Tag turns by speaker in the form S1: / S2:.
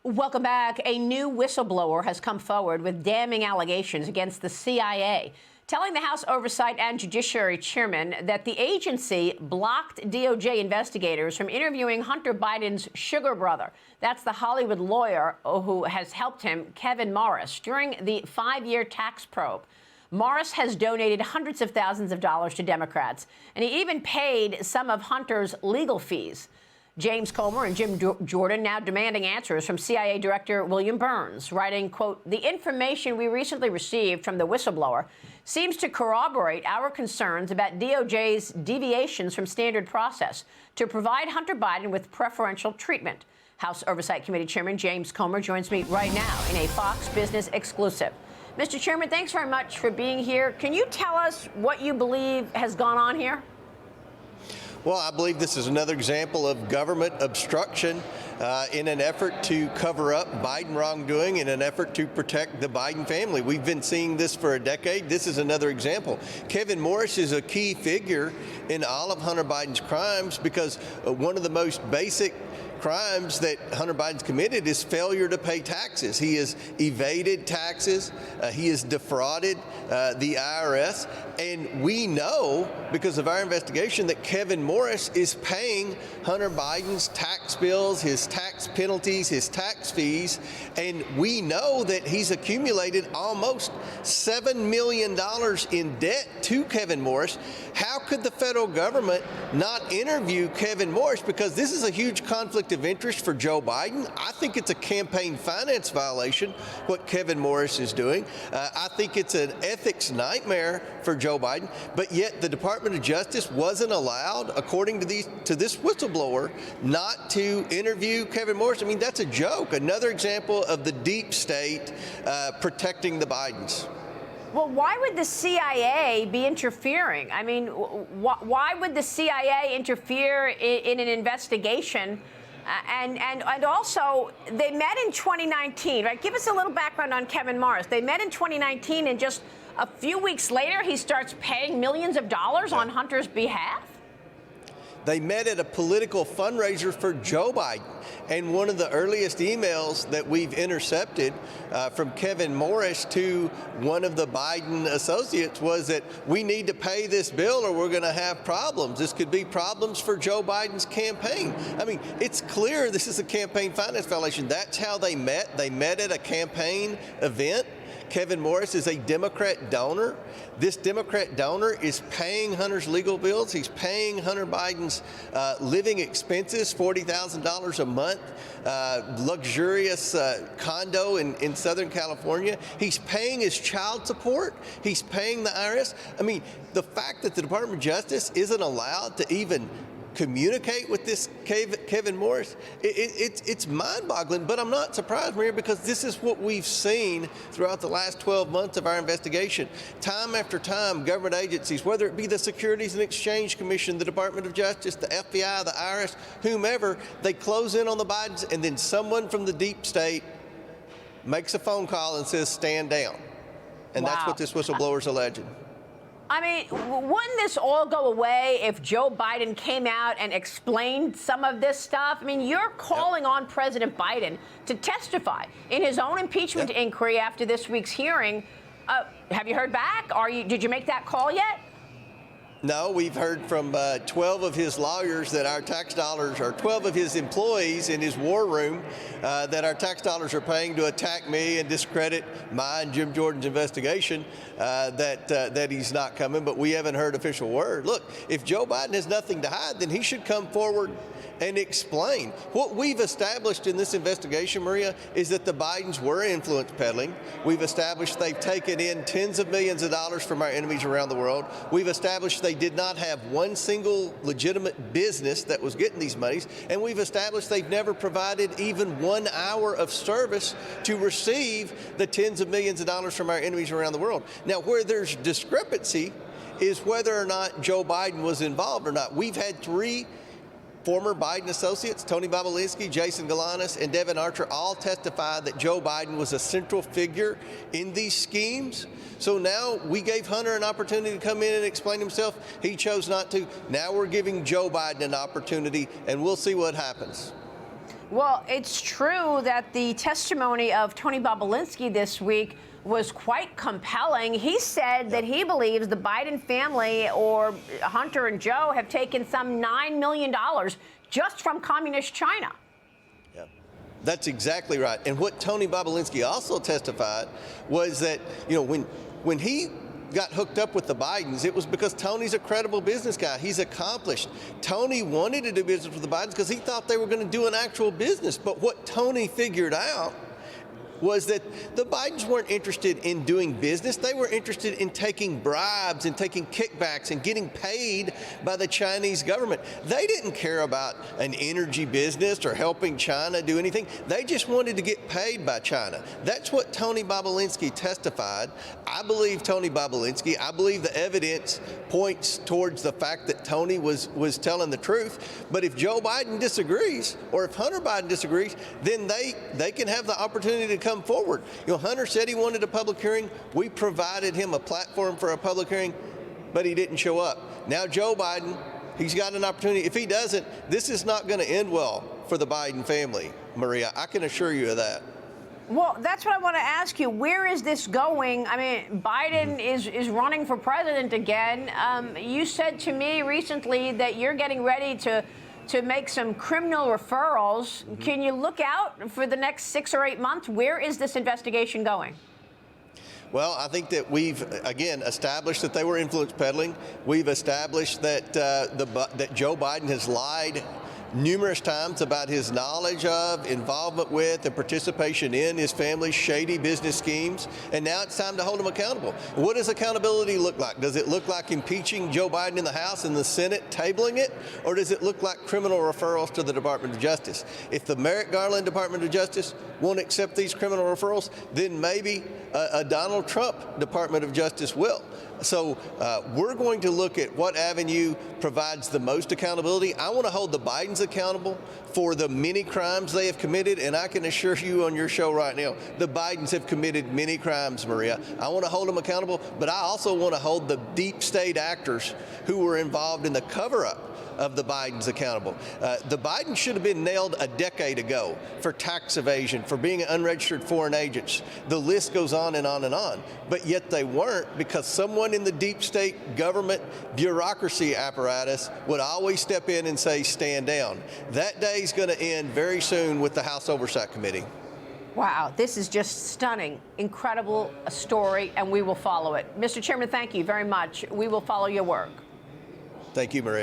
S1: Welcome back. A new whistleblower has come forward with damning allegations against the CIA, telling the House Oversight and Judiciary Chairman that the agency blocked DOJ investigators from interviewing Hunter Biden's sugar brother. That's the Hollywood lawyer who has helped him, Kevin Morris, during the 5-year tax probe. Morris has donated hundreds of thousands of dollars to Democrats, and he even paid some of Hunter's legal fees. James Comer and Jim Jordan now demanding answers from CIA Director William Burns, writing, quote, "The information we recently received from the whistleblower seems to corroborate our concerns about DOJ's deviations from standard process to provide Hunter Biden with preferential treatment." House Oversight Committee Chairman James Comer joins me right now in a Fox Business exclusive. Mr. Chairman, thanks very much for being here. Can you tell us what you believe has gone on here?
S2: Well, I believe this is another example of government obstruction in an effort to cover up Biden wrongdoing, in an effort to protect the Biden family. We've been seeing this for a decade. This is another example. Kevin Morris is a key figure in all of Hunter Biden's crimes because one of the most basic crimes that Hunter Biden's committed is failure to pay taxes. He has evaded taxes. He has defrauded the IRS. And we know, because of our investigation, that Kevin Morris is paying Hunter Biden's tax bills, his tax penalties, his tax fees. And we know that he's accumulated almost $7 million in debt to Kevin Morris. How could the federal government not interview Kevin Morris? Because this is a huge conflict of interest for Joe Biden. I think it's a campaign finance violation, what Kevin Morris is doing. I think it's an ethics nightmare for Joe Biden, but yet the Department of Justice wasn't allowed, according to this whistleblower, not to interview Kevin Morris. I mean, that's a joke. Another example of the deep state protecting the Bidens.
S1: Well, why would the CIA be interfering? I mean, why would the CIA interfere in an investigation? And also, they met in 2019, right? Give us a little background on Kevin Morris. They met in 2019, and just a few weeks later, he starts paying millions of dollars on Hunter's behalf?
S2: They met at a political fundraiser for Joe Biden. And one of the earliest emails that we've intercepted from Kevin Morris to one of the Biden associates was that we need to pay this bill or we're going to have problems. This could be problems for Joe Biden's campaign. I mean, it's clear this is a campaign finance violation. That's how they met. They met at a campaign event. Kevin Morris is a Democrat donor. This Democrat donor is paying Hunter's legal bills. He's paying Hunter Biden's living expenses, $40,000 a month, luxurious condo in Southern California. He's paying his child support. He's paying the IRS. I mean, the fact that the Department of Justice isn't allowed to even communicate with this Kevin Morris, it's mind-boggling. But I'm not surprised, Maria, because this is what we've seen throughout the last 12 months of our investigation. Time after time, government agencies, whether it be the Securities and Exchange Commission, the Department of Justice, the FBI, the IRS, whomever, they close in on the Bidens, and then someone from the deep state makes a phone call and says, stand down. And That's what this whistleblower is alleging.
S1: I mean, wouldn't this all go away if Joe Biden came out and explained some of this stuff? I mean, you're calling on President Biden to testify in his own impeachment inquiry after this week's hearing. Have you heard back? Did you make that call yet?
S2: No, we've heard from 12 of his lawyers that our tax dollars, or 12 of his employees in his war room, that our tax dollars are paying to attack me and discredit my and Jim Jordan's investigation, that he's not coming, but we haven't heard official word. Look, if Joe Biden has nothing to hide, then he should come forward and explain. What we've established in this investigation, Maria, is that the Bidens were influence peddling. We've established they've taken in tens of millions of dollars from our enemies around the world. We've established they did not have one single legitimate business that was getting these monies. And we've established they've never provided even 1 hour of service to receive the tens of millions of dollars from our enemies around the world. Now, where there's discrepancy is whether or not Joe Biden was involved or not. We've had 3 former Biden associates, Tony Bobulinski, Jason Galanis, and Devin Archer, all testified that Joe Biden was a central figure in these schemes. So now we gave Hunter an opportunity to come in and explain himself. He chose not to. Now we're giving Joe Biden an opportunity, and we'll see what happens.
S1: Well, it's true that the testimony of Tony Bobulinski this week was quite compelling. He said that he believes the Biden family or Hunter and Joe have taken some $9 million just from communist China.
S2: Yeah, that's exactly right. And what Tony Bobulinski also testified was that, when he got hooked up with the Bidens, it was because Tony's a credible business guy. He's accomplished. Tony wanted to do business with the Bidens because he thought they were going to do an actual business. But what Tony figured out was that the Bidens weren't interested in doing business. They were interested in taking bribes and taking kickbacks and getting paid by the Chinese government. They didn't care about an energy business or helping China do anything. They just wanted to get paid by China. That's what Tony Bobulinski testified. I believe Tony Bobulinski. I believe the evidence points towards the fact that Tony was telling the truth. But if Joe Biden disagrees, or if Hunter Biden disagrees, then they can have the opportunity to come forward. Hunter said he wanted a public hearing. We provided him a platform for a public hearing, but he didn't show up. Now Joe Biden, he's got an opportunity. If he doesn't, this is not going to end well for the Biden family, Maria. I can assure you of that.
S1: Well, that's what I want to ask you. Where is this going? I mean, Biden is running for president again. You said to me recently that you're getting ready to make some criminal referrals. Can you look out for the next 6 or 8 months? Where is this investigation going?
S2: Well, I think that we've, again, established that they were influence peddling. We've established that that Joe Biden has lied numerous times about his knowledge of, involvement with, and participation in his family's shady business schemes. And now it's time to hold him accountable. What does accountability look like? Does it look like impeaching Joe Biden in the House and the Senate tabling it? Or does it look like criminal referrals to the Department of Justice? If the Merrick Garland Department of Justice won't accept these criminal referrals, then maybe a Donald Trump Department of Justice will. So we're going to look at what avenue provides the most accountability. I want to hold the Bidens accountable for the many crimes they have committed, and I can assure you on your show right now, the Bidens have committed many crimes, Maria. I want to hold them accountable, but I also want to hold the deep state actors who were involved in the cover-up of the Bidens accountable. The Bidens should have been nailed a decade ago for tax evasion, for being unregistered foreign agents. The list goes on and on and on. But yet they weren't, because someone in the deep state government bureaucracy apparatus would always step in and say, stand down. That day is going to end very soon with the House Oversight Committee.
S1: Wow, this is just stunning, incredible story, and we will follow it. Mr. Chairman, thank you very much. We will follow your work.
S2: Thank you, Maria.